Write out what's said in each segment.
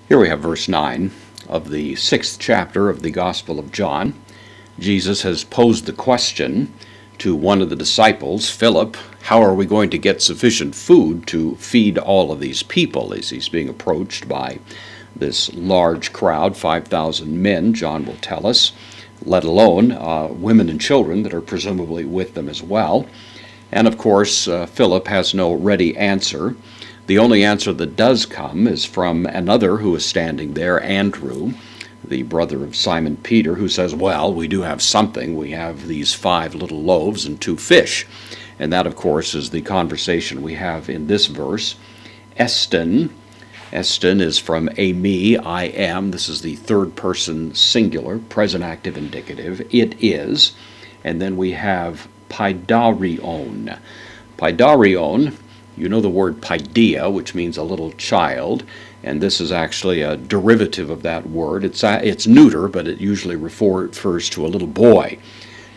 Here we have verse 9 of the 6th chapter of the Gospel of John. Jesus has posed the question to one of the disciples, Philip, how are we going to get sufficient food to feed all of these people, as he's being approached by this large crowd, 5,000 men, John will tell us, let alone women and children that are presumably with them as well. And of course, Philip has no ready answer. The only answer that does come is from another who is standing there, Andrew, the brother of Simon Peter, who says, well, we do have something. We have these 5 little loaves and 2 fish. And that, of course, is the conversation we have in this verse. Estin is from eimi, I am. This is the third person singular, present active indicative. It is. And then we have paidarion. Paidarion, you know the word paideia, which means a little child, and this is actually a derivative of that word. It's neuter, but it usually refers to a little boy,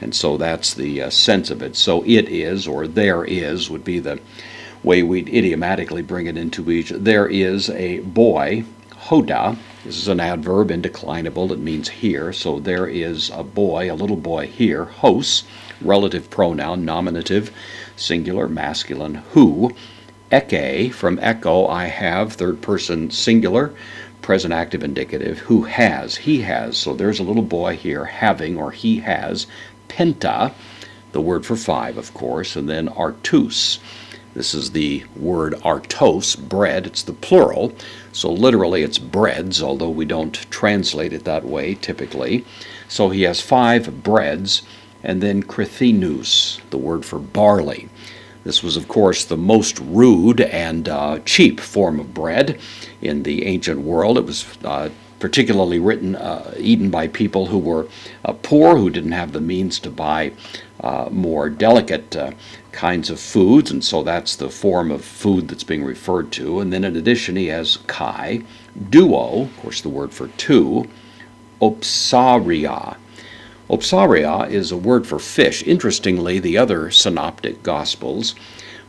and so that's the sense of it. So it is, or there is, would be the way we'd idiomatically bring it into each. There is a boy, hoda. This is an adverb, indeclinable. It means here. So there is a boy, a little boy here. Hos, relative pronoun, nominative, singular, masculine. Who, eke, from echo, I have, third person singular, present active indicative. Who has, he has. So there's a little boy here having, or he has. Penta, the word for 5, of course, and then artus. This is the word artos, bread. It's the plural, so literally it's breads, although we don't translate it that way typically. So he has 5 breads, and then krithinus, the word for barley. This was, of course, the most rude and cheap form of bread in the ancient world. It was particularly eaten by people who were poor, who didn't have the means to buy more delicate kinds of foods, and so that's the form of food that's being referred to. And then in addition, he has kai, duo, of course the word for 2, opsaria. Opsaria is a word for fish. Interestingly, the other synoptic gospels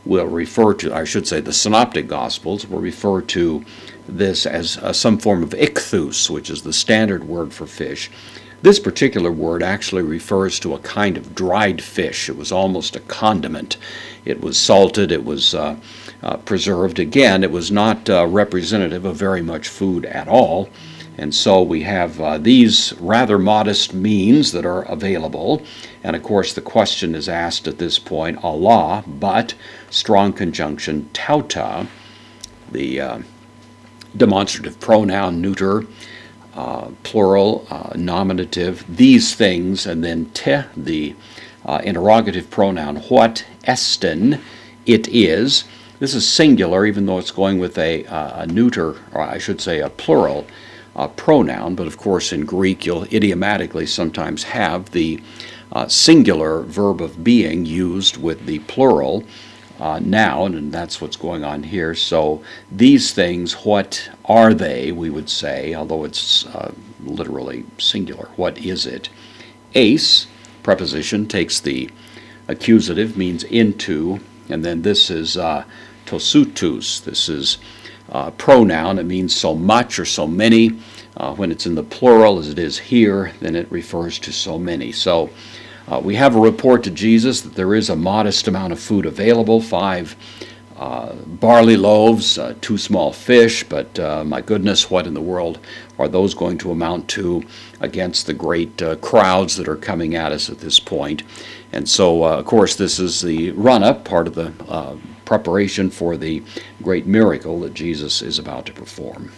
will refer to, I should say the synoptic gospels will refer to this as some form of ichthus, which is the standard word for fish. This particular word actually refers to a kind of dried fish. It was almost a condiment. It was salted, it was preserved. Again, it was not representative of very much food at all. And so we have these rather modest means that are available. And of course the question is asked at this point, Allah, but, strong conjunction, tauta, the demonstrative pronoun, neuter, plural, nominative, these things, and then te, the interrogative pronoun, what, estin, it is. This is singular, even though it's going with a neuter, or I should say a plural pronoun, but of course in Greek you'll idiomatically sometimes have the singular verb of being used with the plural noun, and that's what's going on here. So these things, what are they, we would say, although it's literally singular. What is it? Ace, preposition, takes the accusative, means into, and then this is tosutus. This is pronoun. It means so much or so many. When it's in the plural, as it is here, then it refers to so many. So we have a report to Jesus that there is a modest amount of food available, 5 barley loaves, 2 small fish, but my goodness, what in the world are those going to amount to against the great crowds that are coming at us at this point? And so, of course, this is the run-up, part of the preparation for the great miracle that Jesus is about to perform.